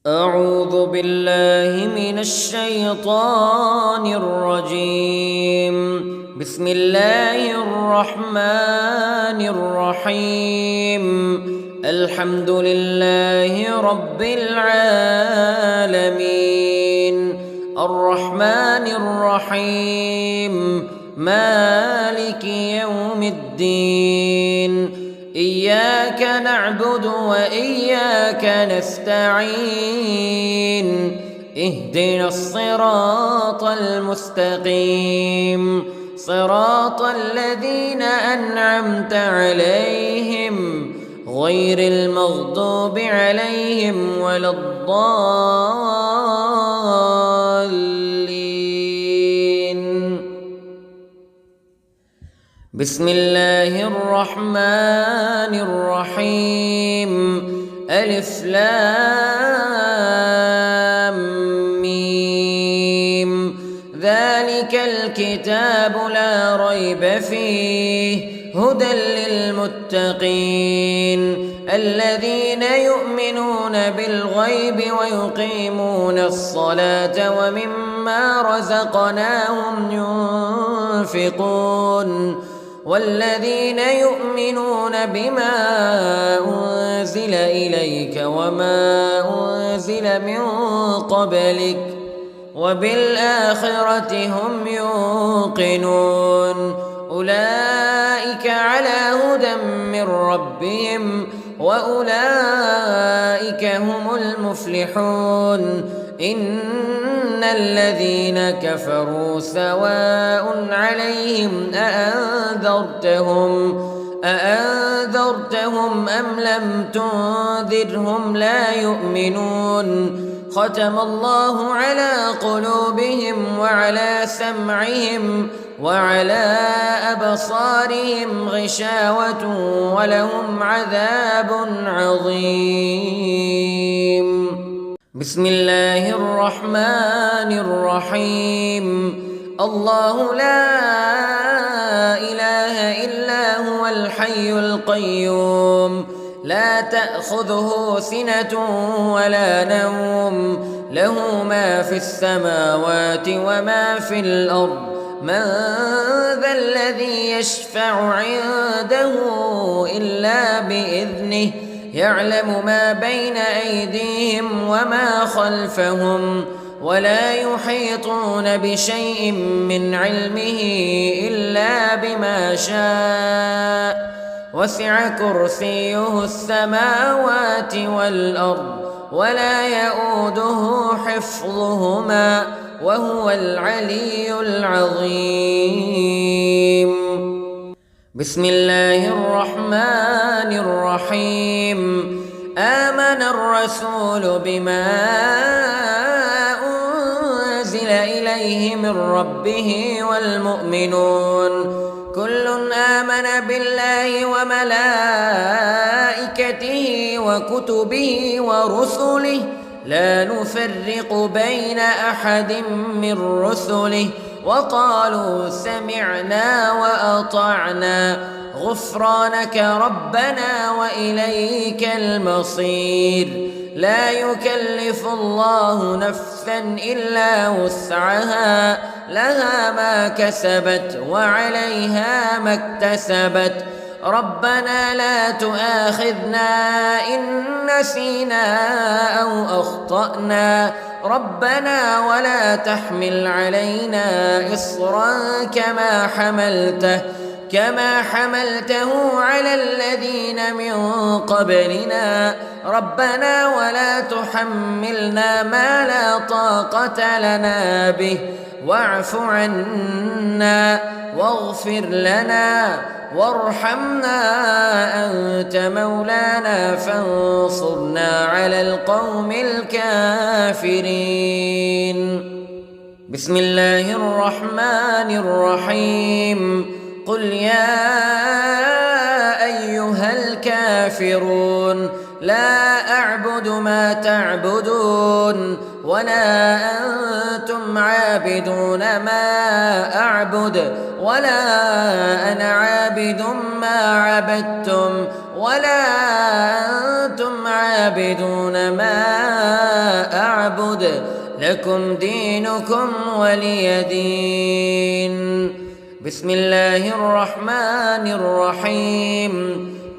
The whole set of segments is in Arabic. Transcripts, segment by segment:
أعوذ بالله من الشيطان الرجيم. بسم الله الرحمن الرحيم. الحمد لله رب العالمين الرحمن الرحيم مالك يوم الدين. إياك نعبد وإياك نستعين. اهدنا الصراط المستقيم صراط الذين أنعمت عليهم غير المغضوب عليهم ولا الضالين. بسم الله الرحمن الرحيم. ألف لام ميم. ذلك الكتاب لا ريب فيه هدى للمتقين الذين يؤمنون بالغيب ويقيمون الصلاة ومما رزقناهم ينفقون والذين يؤمنون بما أنزل إليك وما أنزل من قبلك وبالآخرة هم يوقنون. أولئك على هدى من ربهم وأولئك هم المفلحون. إن الذين كفروا سواء عليهم أأنذرتهم أم لم تنذرهم لا يؤمنون. ختم الله على قلوبهم وعلى سمعهم وعلى أبصارهم غشاوة ولهم عذاب عظيم. بسم الله الرحمن الرحيم. الله لا إله إلا هو الحي القيوم لا تأخذه سنة ولا نوم له ما في السماوات وما في الأرض. من ذا الذي يشفع عنده إلا بإذنه يعلم ما بين أيديهم وما خلفهم ولا يحيطون بشيء من علمه إلا بما شاء. وسع كرسيه السماوات والأرض ولا يؤوده حفظهما وهو العلي العظيم. بسم الله الرحمن الرحيم. آمن الرسول بما أنزل إليه من ربه والمؤمنون كل آمن بالله وملائكته وكتبه ورسله لا نفرق بين أحد من رسله وقالوا سمعنا وأطعنا غفرانك ربنا وإليك المصير. لا يكلف الله نفسا إلا وسعها لها ما كسبت وعليها ما اكتسبت. ربنا لا تؤاخذنا إن نسينا أو أخطأنا ربنا ولا تحمل علينا إصرا كما حملته على الذين من قبلنا ربنا ولا تحملنا ما لا طاقة لنا به واعف عنا واغفر لنا وارحمنا أنت مولانا فانصرنا على القوم الكافرين. بسم الله الرحمن الرحيم. قل يا أيها الكافرون لا أعبد ما تعبدون ولا أنتم عابدون ما أعبد ولا أنا عابد ما عبدتم ولا أنتم عابدون ما أعبد لكم دينكم ولي دين. بسم الله الرحمن الرحيم.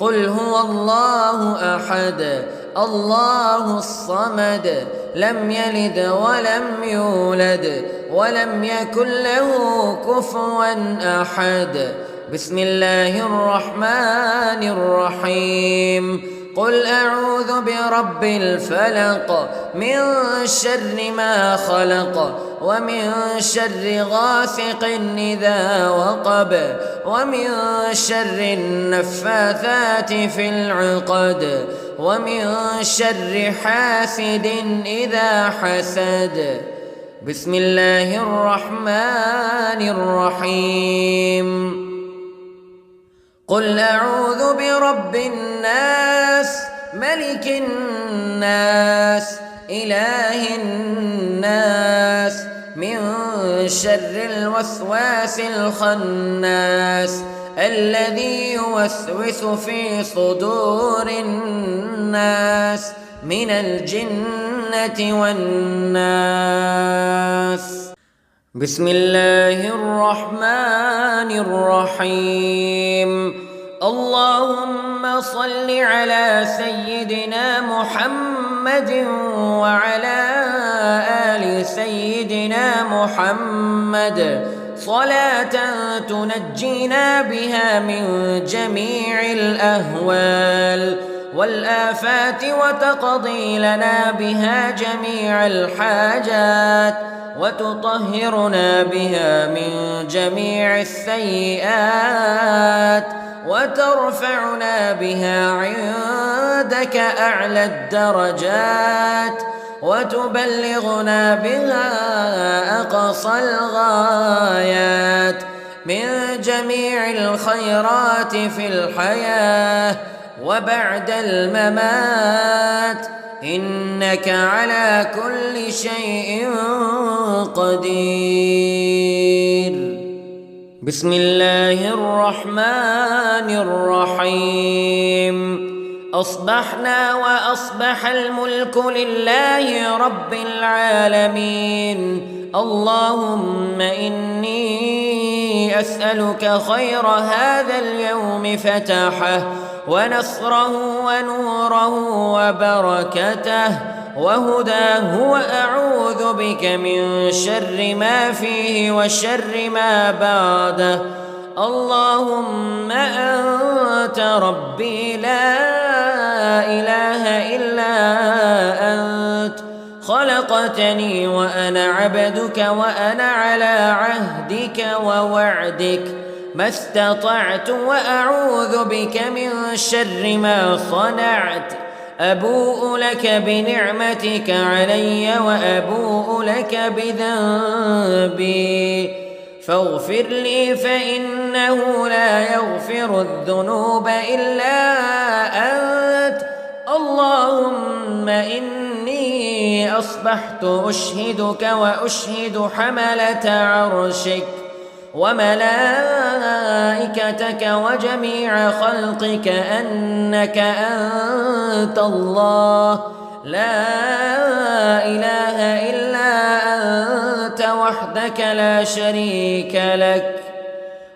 قل هو الله أحد الله الصمد لم يلد ولم يولد ولم يكن له كفوا أحد. بسم الله الرحمن الرحيم. قل أعوذ برب الفلق من شر ما خلق ومن شر غاسق إذا وقب ومن شر النفاثات في العقد ومن شر حاسد إذا حسد. بسم الله الرحمن الرحيم. قل أعوذ برب الناس ملك الناس إله الناس من شر الوسواس الخناس الذي يوسوس في صدور الناس من الجنة والناس. بسم الله الرحمن الرحيم. اللهم صل على سيدنا محمد وعلى آل سيدنا محمد صلاة تنجينا بها من جميع الأهوال والآفات وتقضي لنا بها جميع الحاجات وتطهرنا بها من جميع السيئات وترفعنا بها عندك أعلى الدرجات وتبلغنا بها أقصى الغايات من جميع الخيرات في الحياة وبعد الممات إنك على كل شيء قدير. بسم الله الرحمن الرحيم. أصبحنا وأصبح الملك لله رب العالمين. اللهم إني أسألك خير هذا اليوم فتحه ونصره ونوره وبركته وهداه وأعوذ بك من شر ما فيه وشر ما بعده. اللهم أنت ربي لا إله إلا أنت خلقتني وأنا عبدك وأنا على عهدك ووعدك ما استطعت وأعوذ بك من شر ما صنعت. أبوء لك بنعمتك علي وأبوء لك بذنبي فاغفر لي فإنه لا يغفر الذنوب إلا أنت. اللهم إني أصبحت أشهدك وأشهد حملة عرشك وملائكتك وجميع خلقك أنك أنت الله لا إله إلا أنت وحدك لا شريك لك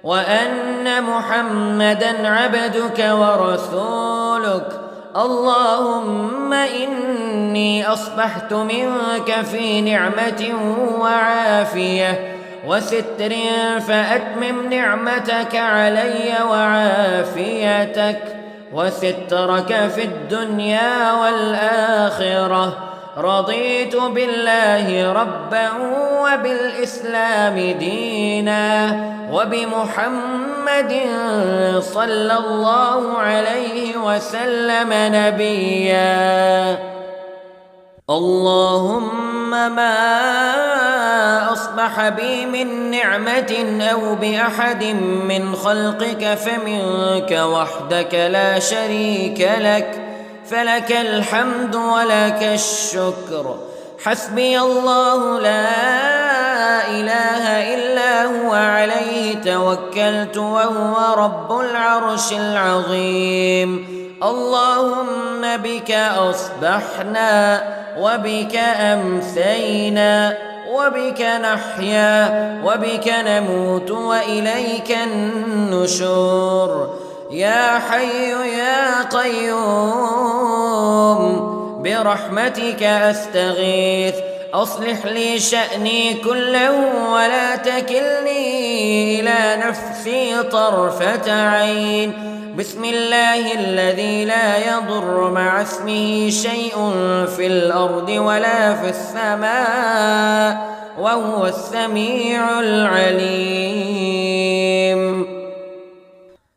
وأن محمدًا عبدك ورسولك. اللهم إني أصبحت منك في نعمة وعافية وستر فأتمم نعمتك علي وعافيتك وسترك في الدنيا والآخرة. رضيت بالله ربا وبالإسلام دينا وبمحمد صلى الله عليه وسلم نبيا. اللهم ما أصبح بي من نعمة أو بأحد من خلقك فمنك وحدك لا شريك لك فلك الحمد ولك الشكر. حسبي الله لا إله إلا هو عليه توكلت وهو رب العرش العظيم. اللهم بك أصبحنا وبك أمسينا وبك نحيا وبك نموت وإليك النشور. يا حي يا قيوم برحمتك أستغيث، أصلح لي شأني كله ولا تكلني إلى نفسي طرفة عين. بسم الله الذي لا يضر مع اسمه شيء في الأرض ولا في السماء وهو السميع العليم.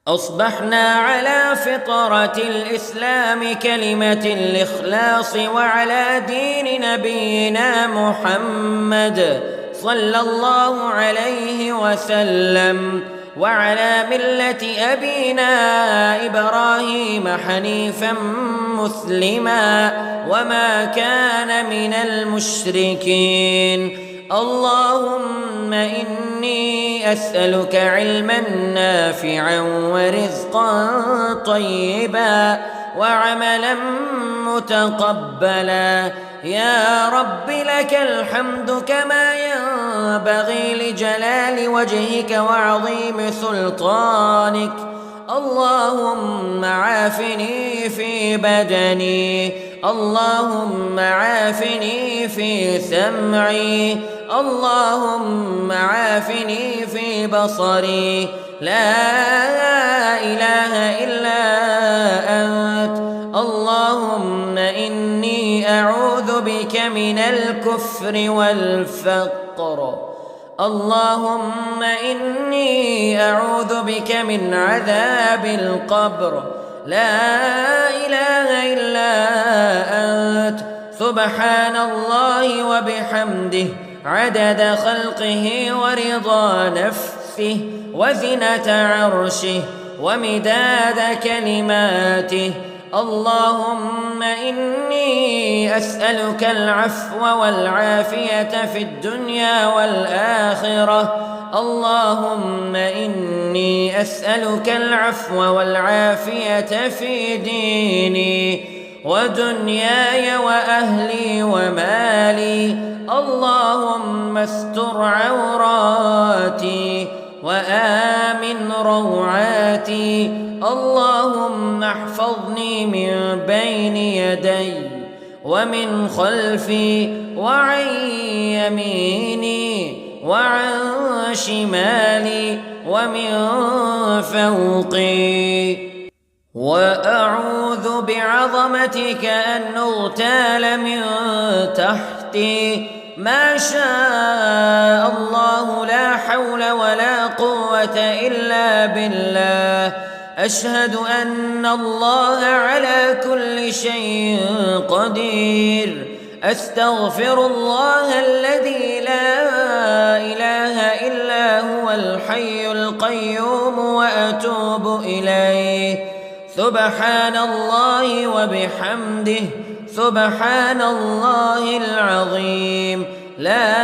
أصبحنا على فطرة الإسلام كلمة الإخلاص وعلى دين نبينا محمد صلى الله عليه وسلم وعلى ملة أبينا إبراهيم حنيفا مسلما وما كان من المشركين. اللهم إني أسألك علما نافعا ورزقا طيبا وعملا متقبلا. يا رب لك الحمد كما ينبغي لجلال وجهك وعظيم سلطانك. اللهم عافني في بدني، اللهم عافني في سمعي، اللهم عافني في بصري. لا إله إلا أنت. اللهم إني أعوذ بك من الكفر والفقر. اللهم إني أعوذ بك من عذاب القبر. لا إله إلا أنت. سبحان الله وبحمده عدد خلقه ورضا نفسه وزنة عرشه ومداد كلماته. اللهم إني أسألك العفو والعافية في الدنيا والآخرة. اللهم إني أسألك العفو والعافية في ديني ودنياي وأهلي ومالي. اللهم استر عوراتي وآمن روعاتي. اللهم احفظني من بين يدي ومن خلفي وعن يميني وعن شمالي ومن فوقي. وأعوذ بعظمتك أن أغتال من تحتي. ما شاء الله لا حول ولا قوة إلا بالله. أشهد أن الله على كل شيء قدير. أستغفر الله الذي لا إله إلا هو الحي القيوم وأتوب إليه. سبحان الله وبحمده سبحان الله العظيم. لا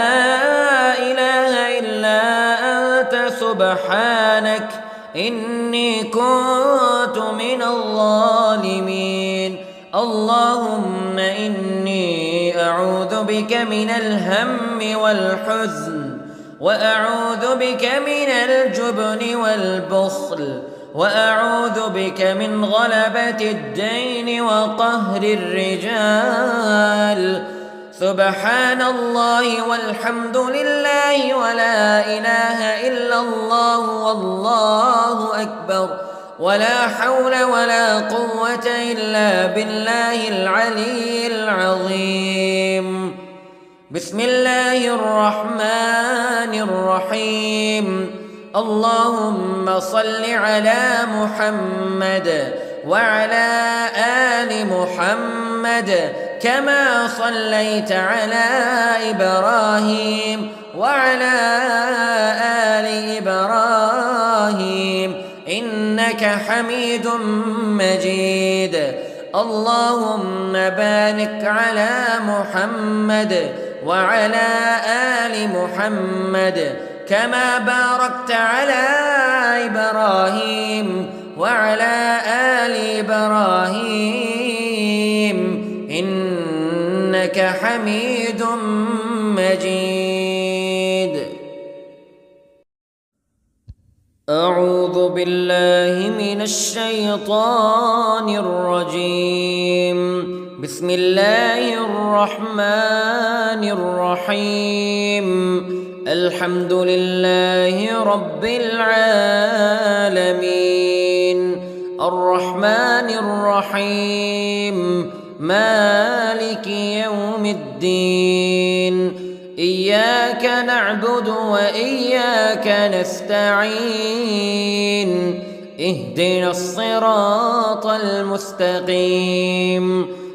إله إلا أنت سبحانك إني كنت من الظالمين. اللهم إني أعوذ بك من الهم والحزن وأعوذ بك من الجبن والبخل وأعوذ بك من غلبة الدين وقهر الرجال. سبحان الله والحمد لله ولا إله إلا الله والله أكبر ولا حول ولا قوة إلا بالله العلي العظيم. بسم الله الرحمن الرحيم. اللهم صل على محمد وعلى آل محمد كما صليت على إبراهيم وعلى آل إبراهيم إنك حميد مجيد. اللهم بارك على محمد وعلى آل محمد كما باركت على إبراهيم وعلى آل إبراهيم إنك حميد مجيد. أعوذ بالله من الشيطان الرجيم. بسم الله الرحمن الرحيم. الحمد لله رب العالمين الرحمن الرحيم مالك يوم الدين. إياك نعبد وإياك نستعين. اهدنا الصراط المستقيم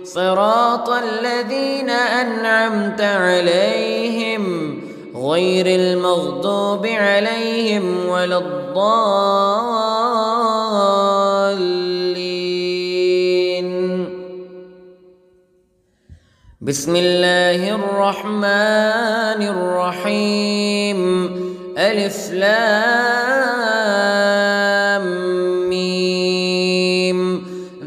صراط الذين أنعمت عليهم غير المغضوب عليهم ولا الضالين. بسم الله الرحمن الرحيم. ألف لام ميم.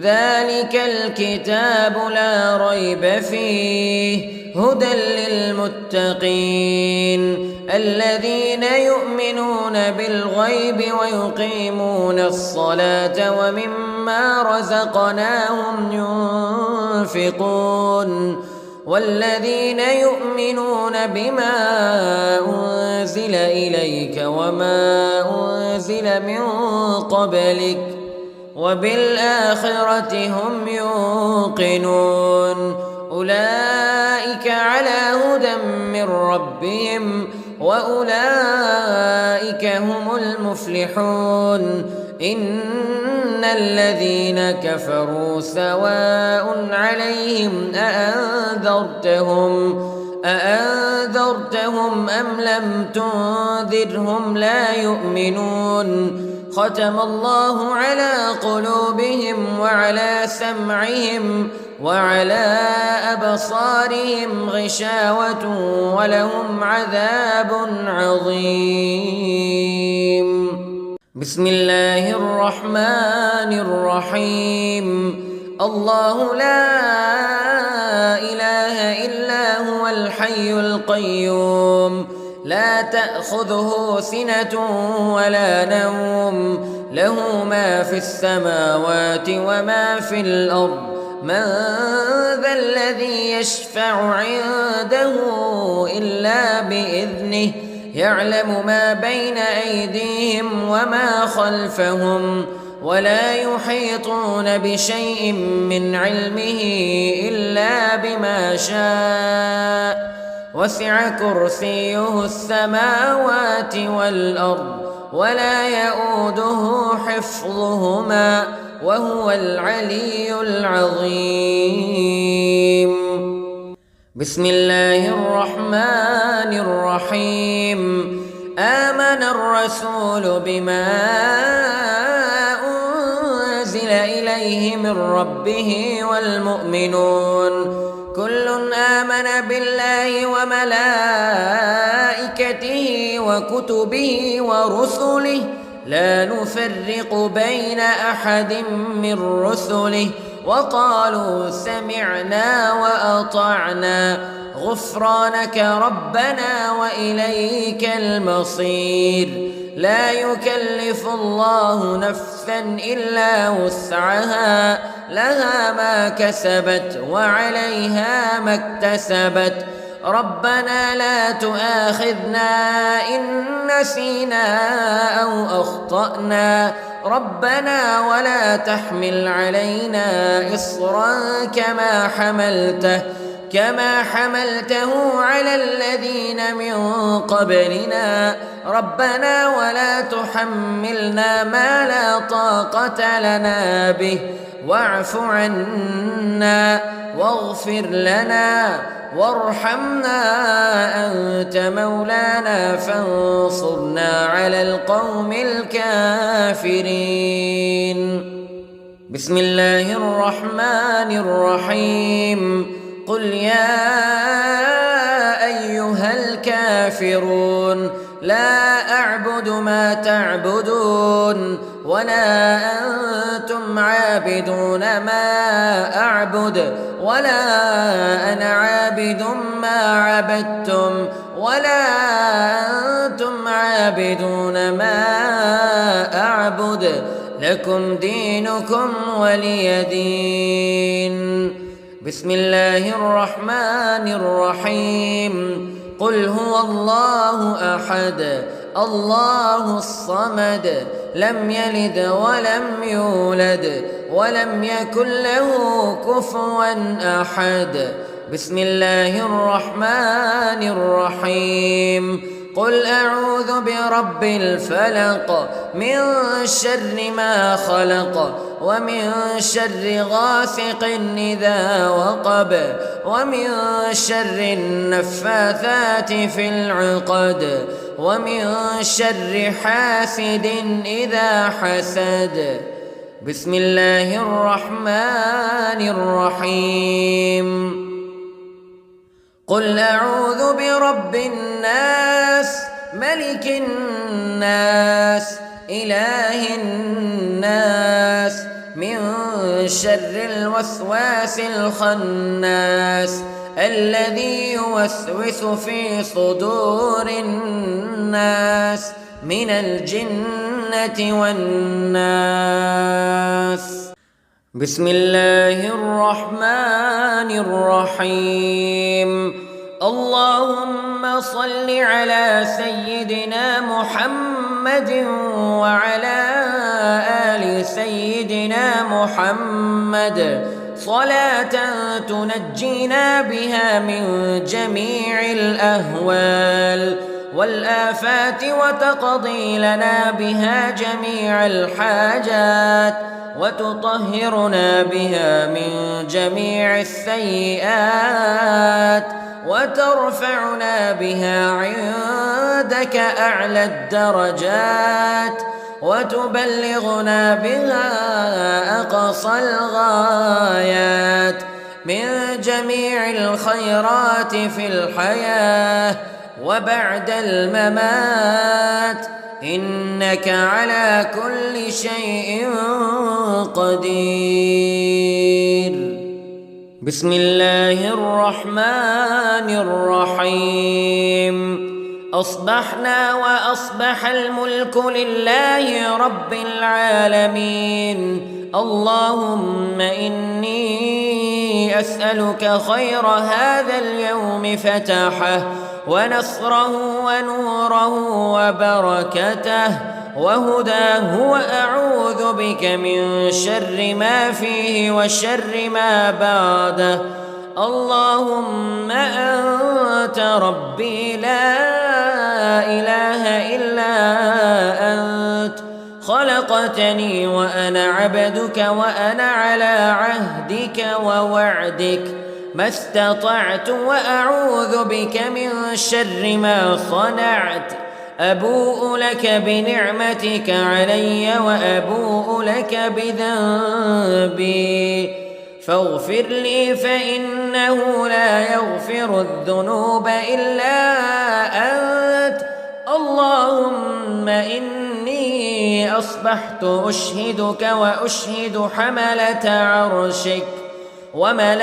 ذلك الكتاب لا ريب فيه هدى للمتقين الذين يؤمنون بالغيب ويقيمون الصلاة ومما رزقناهم ينفقون والذين يؤمنون بما أنزل إليك وما أنزل من قبلك وبالآخرة هم يوقنون أولئك على هدى من ربهم وأولئك هم المفلحون. إن الذين كفروا سواء عليهم أأنذرتهم أم لم تنذرهم لا يؤمنون. ختم الله على قلوبهم وعلى سمعهم وعلى أبصارهم غشاوة ولهم عذاب عظيم. بسم الله الرحمن الرحيم. الله لا إله إلا هو الحي القيوم لا تأخذه سنة ولا نوم له ما في السماوات وما في الأرض. من ذا الذي يشفع عنده إلا بإذنه يعلم ما بين أيديهم وما خلفهم ولا يحيطون بشيء من علمه إلا بما شاء وسع كرسيه السماوات والأرض ولا يؤوده حفظهما وهو العلي العظيم. بسم الله الرحمن الرحيم. آمن الرسول بما أنزل إليه من ربه والمؤمنون كل آمن بالله وملائكته وكتبه ورسله لا نفرق بين أحد من رسله وقالوا سمعنا وأطعنا غفرانك ربنا وإليك المصير. لا يكلف الله نفسا إلا وسعها لها ما كسبت وعليها ما اكتسبت. ربنا لا تؤاخذنا إن نسينا أو أخطأنا ربنا ولا تحمل علينا إصرا كما حملته على الذين من قبلنا ربنا ولا تحملنا ما لا طاقة لنا به واعف عنا واغفر لنا وارحمنا أنت مولانا فانصرنا على القوم الكافرين. بسم الله الرحمن الرحيم. قل يا أيها الكافرون لا أعبد ما تعبدون ولا أنتم عابدون ما أعبد ولا أنا عابد ما عبدتم ولا أنتم عابدون ما أعبد لكم دينكم ولي دين. بسم الله الرحمن الرحيم. قل هو الله أحد الله الصمد لم يلد ولم يولد ولم يكن له كفوا أحد. بسم الله الرحمن الرحيم. قل أعوذ برب الفلق من شر ما خلق ومن شر غاسق إذا وقب ومن شر النفاثات في العقد ومن شر حاسد إذا حسد. بسم الله الرحمن الرحيم. قل أعوذ برب الناس ملك الناس إله الناس من شر الوسواس الخناس الذي يوسوس في صدور الناس من الجنة والناس. بسم الله الرحمن الرحيم. اللهم صل على سيدنا محمد وعلى آل سيدنا محمد صلاة تنجينا بها من جميع الأهوال والآفات وتقضي لنا بها جميع الحاجات وتطهرنا بها من جميع السيئات وترفعنا بها عندك أعلى الدرجات وتبلغنا بها أقصى الغايات من جميع الخيرات في الحياة وبعد الممات إنك على كل شيء قدير. بسم الله الرحمن الرحيم. أصبحنا وأصبح الملك لله رب العالمين. اللهم إني أسألك خير هذا اليوم فتحه ونصره ونوره وبركته وهداه وأعوذ بك من شر ما فيه وشر ما بعده. اللهم أنت ربي لا إله إلا أنت خلقتني وأنا عبدك وأنا على عهدك ووعدك ما استطعت وأعوذ بك من شر ما صنعت. أبوء لك بنعمتك علي وأبوء لك بذنبي فاغفر لي فإنه لا يغفر الذنوب إلا أنت. اللهم إني أصبحت أشهدك وأشهد حملة عرشك وملائكتك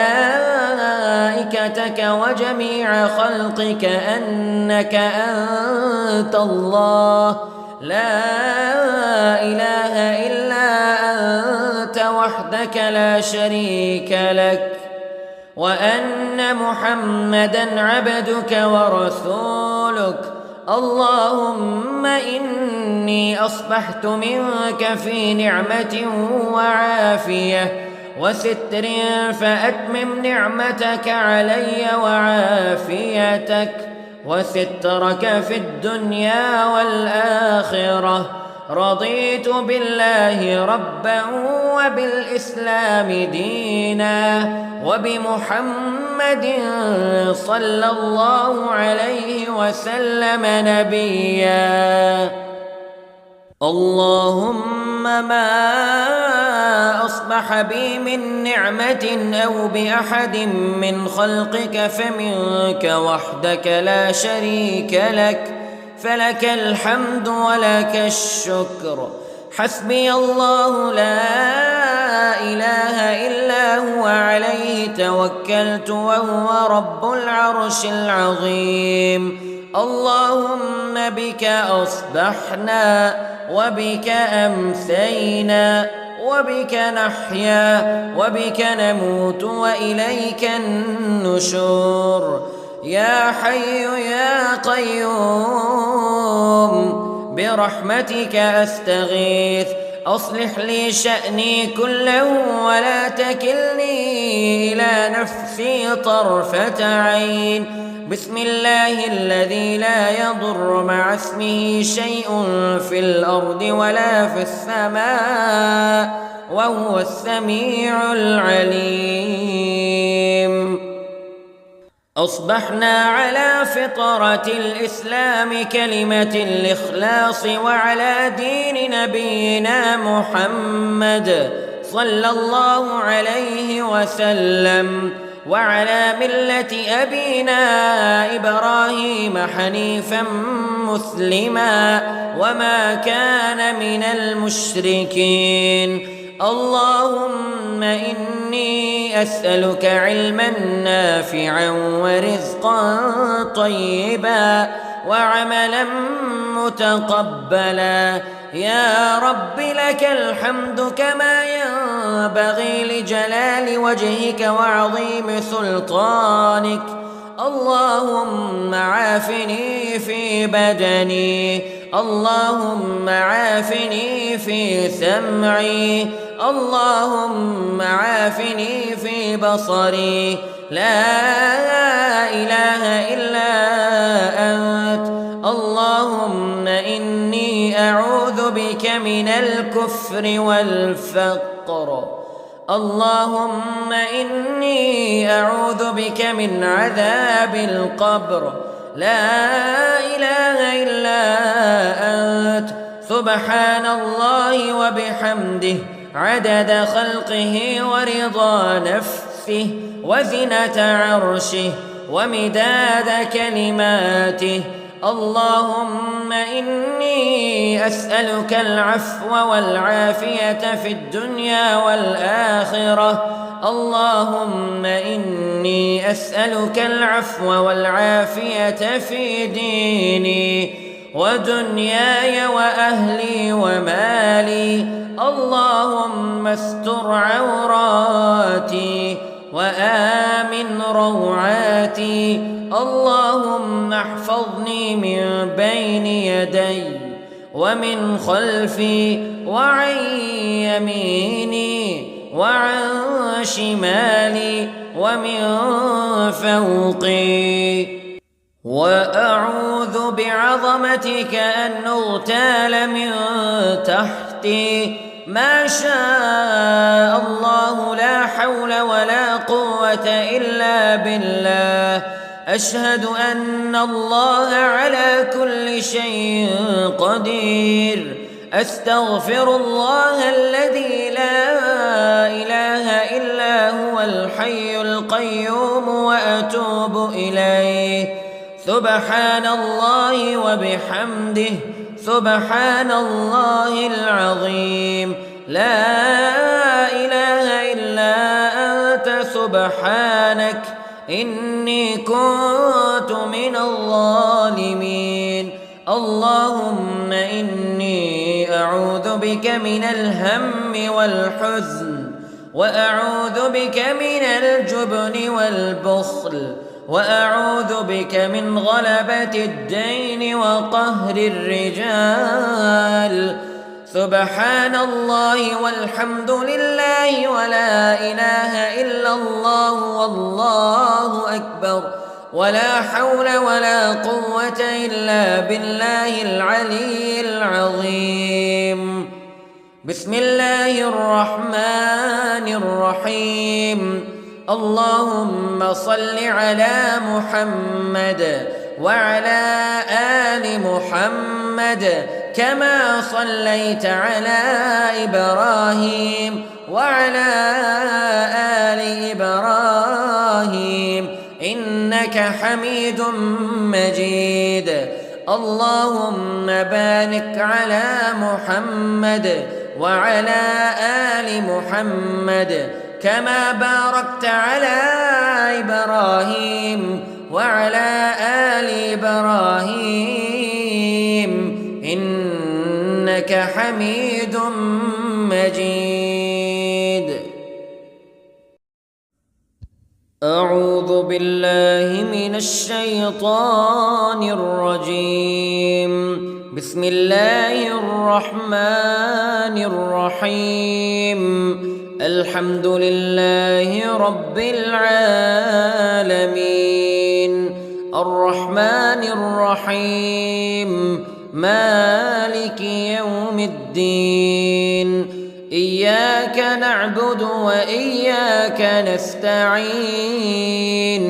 وجميع خلقك أنك أنت الله لا إله إلا أنت وحدك لا شريك لك وأن محمدًا عبدك ورسولك. اللهم إني أصبحت منك في نعمة وعافية وستر فأتمم نعمتك علي وعافيتك وسترك في الدنيا والآخرة. رضيت بالله ربا وبالإسلام دينا وبمحمد صلى الله عليه وسلم نبيا. اللهم ما أصبح بي من نعمة أو بأحد من خلقك فمنك وحدك لا شريك لك فلك الحمد ولك الشكر حسبي الله لا إله إلا هو عليه توكلت وهو رب العرش العظيم. اللهم بك أصبحنا وبك أمسينا وبك نحيا وبك نموت وإليك النشور. يا حي يا قيوم برحمتك أستغيث، أصلح لي شأني كله ولا تكلني إلى نفسي طرفة عين. بسم الله الذي لا يضر مع اسمه شيء في الأرض ولا في السماء وهو السميع العليم. أصبحنا على فطرة الإسلام كلمة الإخلاص وعلى دين نبينا محمد صلى الله عليه وسلم وعلى ملة أبينا إبراهيم حنيفا مسلما وما كان من المشركين. اللهم إني أسألك علما نافعا ورزقا طيبا وعملا متقبلا. يا رب لك الحمد كما ينبغي لجلال وجهك وعظيم سلطانك. اللهم عافني في بدني، اللهم عافني في سمعي، اللهم عافني في بصري. لا إله إلا أنت. اللهم إني أعوذ بك من الكفر والفقر. اللهم إني أعوذ بك من عذاب القبر. لا إله إلا أنت. سبحان الله وبحمده عدد خلقه ورضا نفسه وزنة عرشه ومداد كلماته. اللهم إني أسألك العفو والعافية في الدنيا والآخرة. اللهم إني أسألك العفو والعافية في ديني ودنياي وأهلي ومالي. اللهم استر عوراتي وآمن روعاتي. اللهم احفظني من بين يدي ومن خلفي وعن يميني وعن شمالي ومن فوقي. وأعوذ بعظمتك أن أغتال من تحتي. ما شاء الله لا حول ولا قوة إلا بالله. أشهد أن الله على كل شيء قدير. أستغفر الله الذي لا إله إلا هو الحي القيوم وأتوب إليه. سبحان الله وبحمده سبحان الله العظيم. لا إله إلا أنت سبحانك إني كنت من الظالمين. اللهم إني أعوذ بك من الهم والحزن وأعوذ بك من الجبن والبخل وأعوذ بك من غلبة الدين وقهر الرجال. سبحان الله والحمد لله ولا إله إلا الله والله أكبر ولا حول ولا قوة إلا بالله العلي العظيم. بسم الله الرحمن الرحيم. اللهم صل على محمد وعلى آل محمد كما صليت على إبراهيم وعلى آل إبراهيم إنك حميد مجيد. اللهم بارك على محمد وعلى آل محمد كما باركت على إبراهيم وعلى آل إبراهيم إنك حميد مجيد. أعوذ بالله من الشيطان الرجيم. بسم الله الرحمن الرحيم. الحمد لله رب العالمين الرحمن الرحيم مالك يوم الدين إياك نعبد وإياك نستعين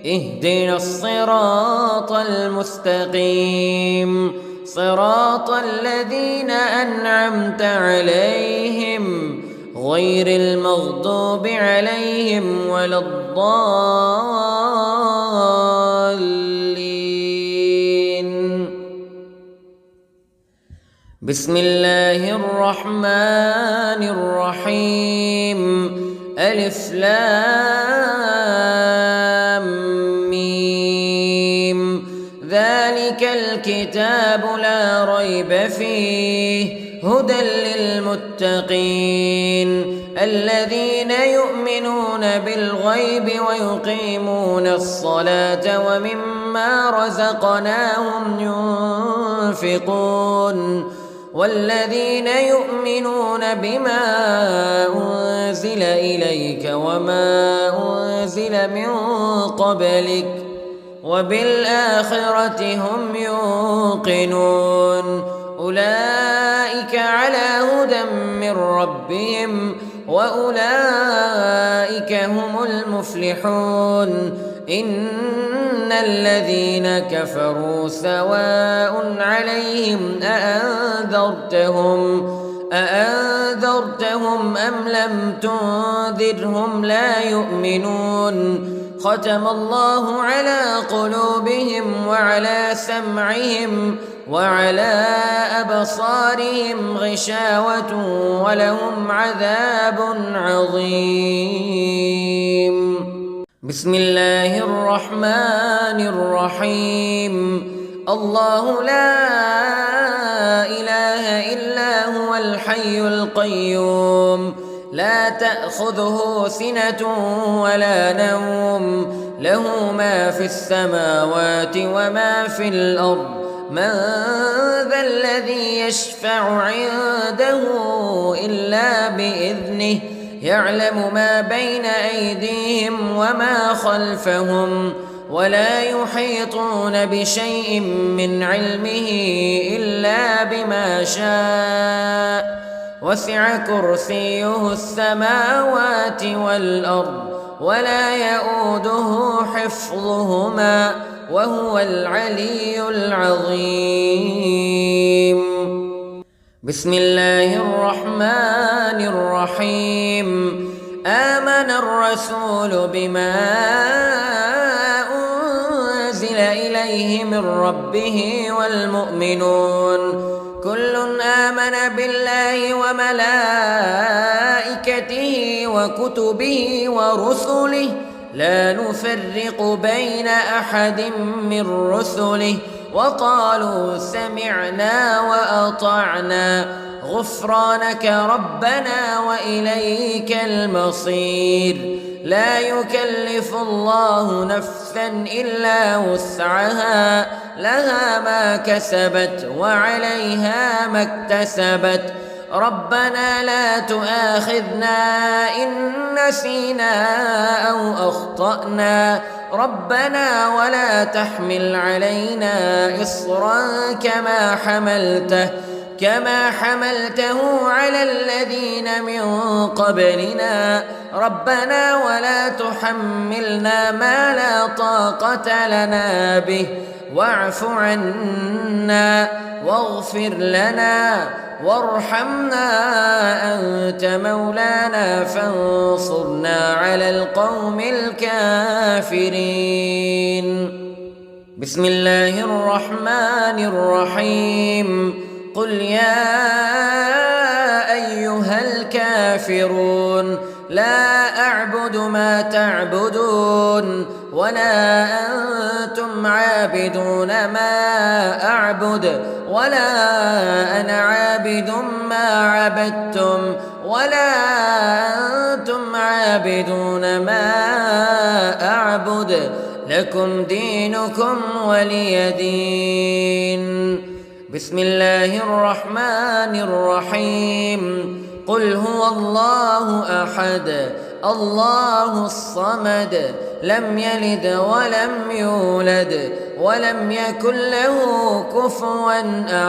اهدنا الصراط المستقيم صراط الذين أنعمت عليهم غير المغضوب عليهم ولا الضالين. بسم الله الرحمن الرحيم. ألف لام ميم. ذلك الكتاب لا ريب فيه هدى للمتقين الذين يؤمنون بالغيب ويقيمون الصلاة ومما رزقناهم ينفقون والذين يؤمنون بما أنزل إليك وما أنزل من قبلك وبالآخرة هم يوقنون أولئك على هدى من ربهم وأولئك هم المفلحون. إن الذين كفروا سواء عليهم أأنذرتهم أم لم تنذرهم لا يؤمنون. ختم الله على قلوبهم وعلى سمعهم وعلى أبصارهم غشاوة ولهم عذاب عظيم. بسم الله الرحمن الرحيم. الله لا إله إلا هو الحي القيوم لا تأخذه سنة ولا نوم له ما في السماوات وما في الأرض من ذا الذي يشفع عنده إلا بإذنه يعلم ما بين أيديهم وما خلفهم ولا يحيطون بشيء من علمه إلا بما شاء وسع كرسيه السماوات والأرض ولا يؤوده حفظهما وهو العلي العظيم. بسم الله الرحمن الرحيم. آمن الرسول بما أنزل إليه من ربه والمؤمنون كل آمن بالله وملائكته وكتبه ورسله لا نفرق بين أحد من رسله وقالوا سمعنا وأطعنا غفرانك ربنا وإليك المصير. لا يكلف الله نفسا إلا وسعها لها ما كسبت وعليها ما اكتسبت ربنا لا تؤاخذنا إن نسينا أو أخطأنا ربنا ولا تحمل علينا إصرا كما حملته على الذين من قبلنا ربنا ولا تحملنا ما لا طاقة لنا به واعف عنا واغفر لنا وارحمنا أنت مولانا فانصرنا على القوم الكافرين. بسم الله الرحمن الرحيم قل يا أيها الكافرون لا أعبد ما تعبدون ولا أنتم عابدون ما أعبد ولا أنا عابد ما عبدتم ولا أنتم عابدون ما أعبد لكم دينكم ولي دين. بسم الله الرحمن الرحيم قل هو الله أحد الله الصمد لم يلد ولم يولد ولم يكن له كفوا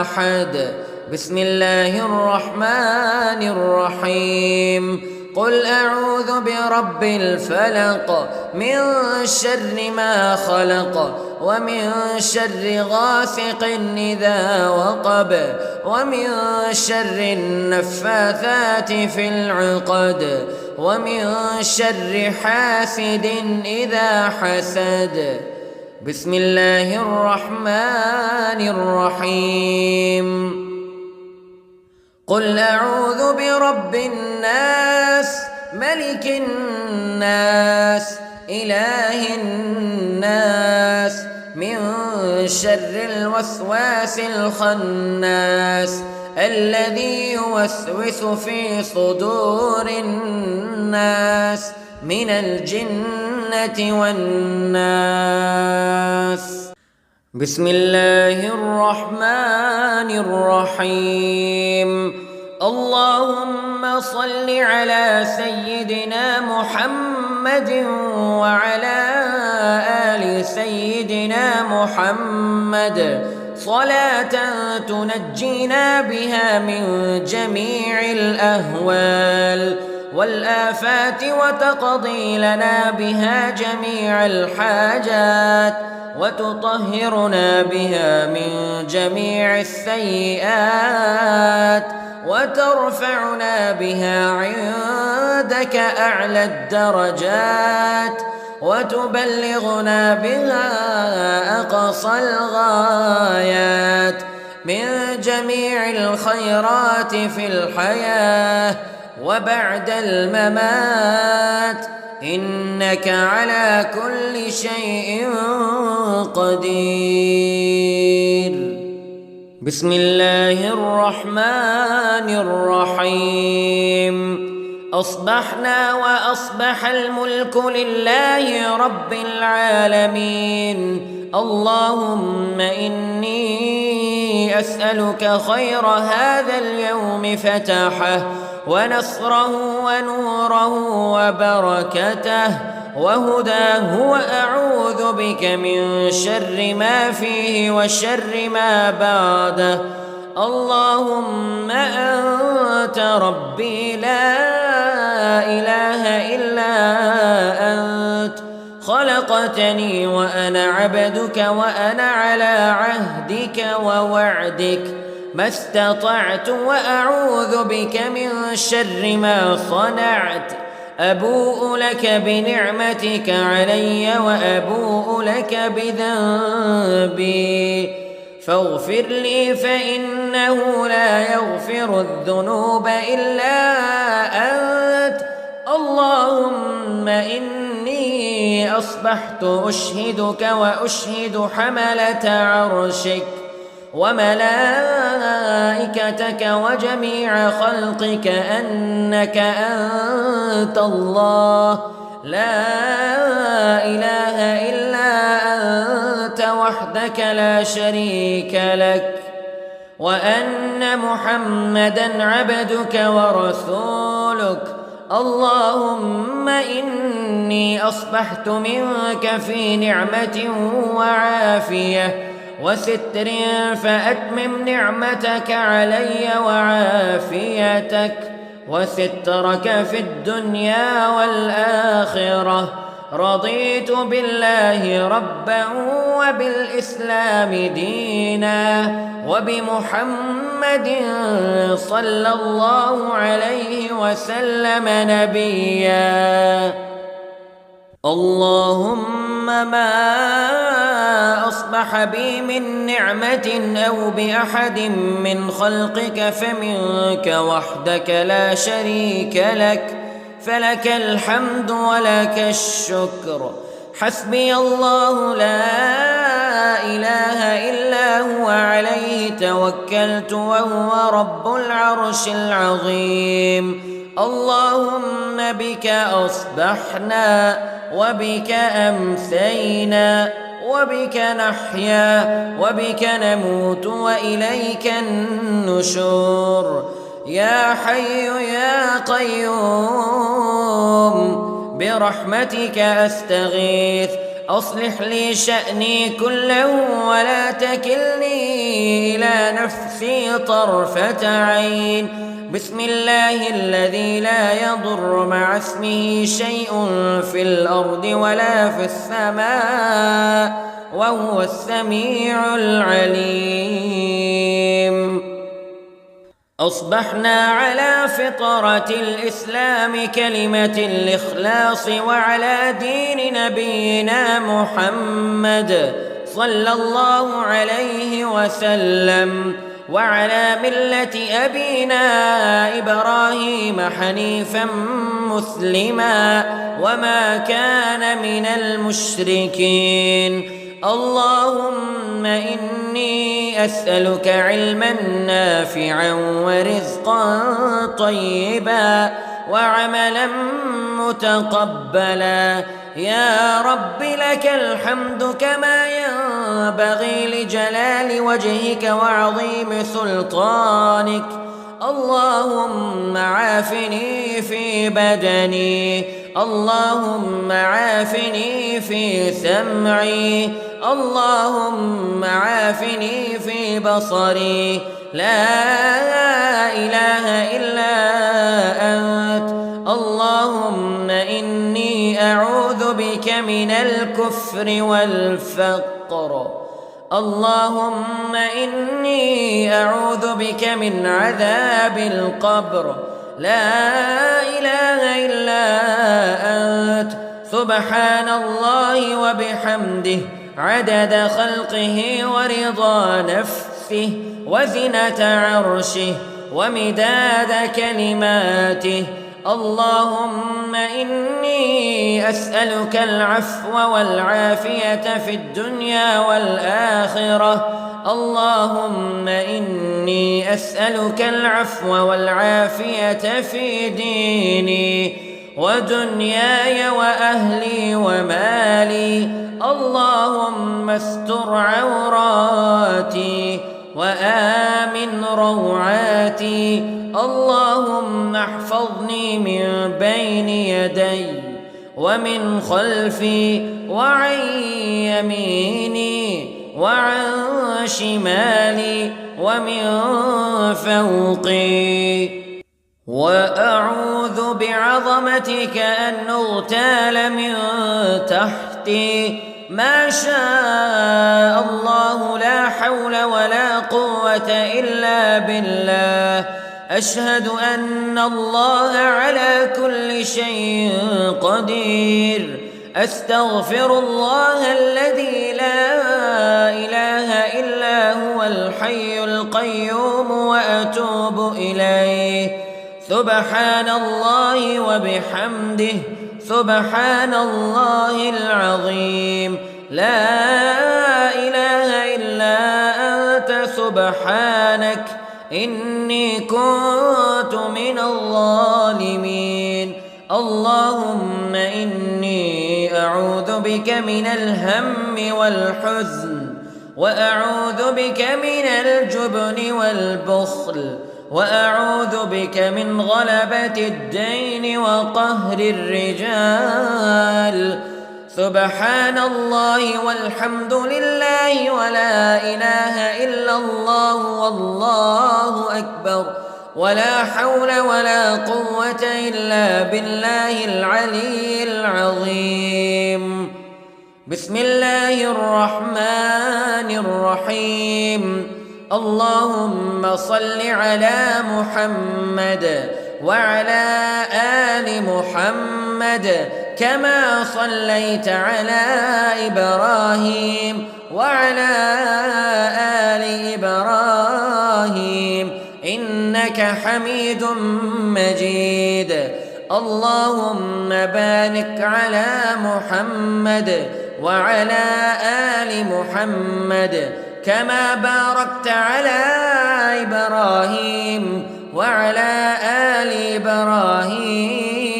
أحد. بسم الله الرحمن الرحيم قل أعوذ برب الفلق من شر ما خلق ومن شر غاسق إذا وقب ومن شر النفاثات في العقد ومن شر حاسد إذا حسد. بسم الله الرحمن الرحيم قل أعوذ برب الناس ملك الناس إله الناس من شر الوسواس الخناس الذي يوسوس في صدور الناس من الجنة والناس. بسم الله الرحمن الرحيم اللهم صل على سيدنا محمد وعلى آل سيدنا محمد صلاة تنجينا بها من جميع الأهوال والآفات وتقضي لنا بها جميع الحاجات وتطهرنا بها من جميع السيئات وترفعنا بها عندك أعلى الدرجات وتبلغنا بها أقصى الغايات من جميع الخيرات في الحياة وبعد الممات إنك على كل شيء قدير. بسم الله الرحمن الرحيم أصبحنا وأصبح الملك لله رب العالمين اللهم إني أسألك خير هذا اليوم فتحه ونصره ونوره وبركته وهداه وأعوذ بك من شر ما فيه وشر ما بعده. اللهم أنت ربي لا إله إلا أنت خلقتني وأنا عبدك وأنا على عهدك ووعدك ما استطعت وأعوذ بك من شر ما صنعت. أبوء لك بنعمتك علي وأبوء لك بذنبي فاغفر لي فإنه لا يغفر الذنوب إلا أنت. اللهم إني أصبحت أشهدك وأشهد حملة عرشك وملائكتك وجميع خلقك أنك أنت الله لا إله إلا أنت وحدك لا شريك لك وأن محمدًا عبدك ورسولك. اللهم إني أصبحت منك في نعمة وعافية وستر فأتمم نعمتك علي وعافيتك وسترك في الدنيا والآخرة. رضيت بالله ربا وبالإسلام دينا وبمحمد صلى الله عليه وسلم نبيا. اللهم ما أصبح أصبح بي من نعمة أو بأحد من خلقك فمنك وحدك لا شريك لك، فلك الحمد ولك الشكر. حسبي الله لا إله إلا هو عليه توكلت وهو رب العرش العظيم. اللهم بك أصبحنا وبك أمسينا وبك نحيا وبك نموت وإليك النشور. يا حي يا قيوم برحمتك أستغيث، أصلح لي شأني كله ولا تكلني إلى نفسي طرفة عين. بسم الله الذي لا يضر مع اسمه شيء في الأرض ولا في السماء وهو السميع العليم. أصبحنا على فطرة الإسلام كلمة الإخلاص وعلى دين نبينا محمد صلى الله عليه وسلم وعلى ملة أبينا إبراهيم حنيفا مسلما وما كان من المشركين. اللهم إني أسألك علما نافعا ورزقا طيبا وعملا متقبلا. يا رب لك الحمد كما ينبغي لجلال وجهك وعظيم سلطانك. اللهم عافني في بدني، اللهم عافني في سمعي، اللهم عافني في بصري. لا إله إلا أنت. اللهم إني أعوذ بك من الكفر والفقر. اللهم إني أعوذ بك من عذاب القبر. لا إله إلا أنت. سبحان الله وبحمده عدد خلقه ورضا نفسه وزنة عرشه ومداد كلماته. اللهم إني أسألك العفو والعافية في الدنيا والآخرة. اللهم إني أسألك العفو والعافية في ديني ودنياي وأهلي ومالي. اللهم استر عوراتي وآمن روعاتي. اللهم احفظني من بين يدي ومن خلفي وعن يميني وعن شمالي ومن فوقي. وأعوذ بعظمتك أن أغتال من تحتي. ما شاء الله لا حول ولا قوة إلا بالله. أشهد أن الله على كل شيء قدير. أستغفر الله الذي لا إله إلا هو الحي القيوم وأتوب إليه. سبحان الله وبحمده سبحان الله العظيم. لا إله إلا أنت سبحانك إني كنت من الظالمين. اللهم إني أعوذ بك من الهم والحزن وأعوذ بك من الجبن والبخل وأعوذ بك من غلبة الدين وقهر الرجال. سبحان الله والحمد لله ولا إله إلا الله والله أكبر ولا حول ولا قوة إلا بالله العلي العظيم. بسم الله الرحمن الرحيم. اللهم صل على محمد وعلى آل محمد كما صليت على إبراهيم وعلى آل إبراهيم إنك حميد مجيد. اللهم بارك على محمد وعلى آل محمد كما باركت على إبراهيم وعلى آل إبراهيم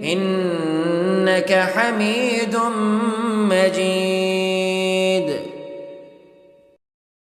إنك حميد مجيد.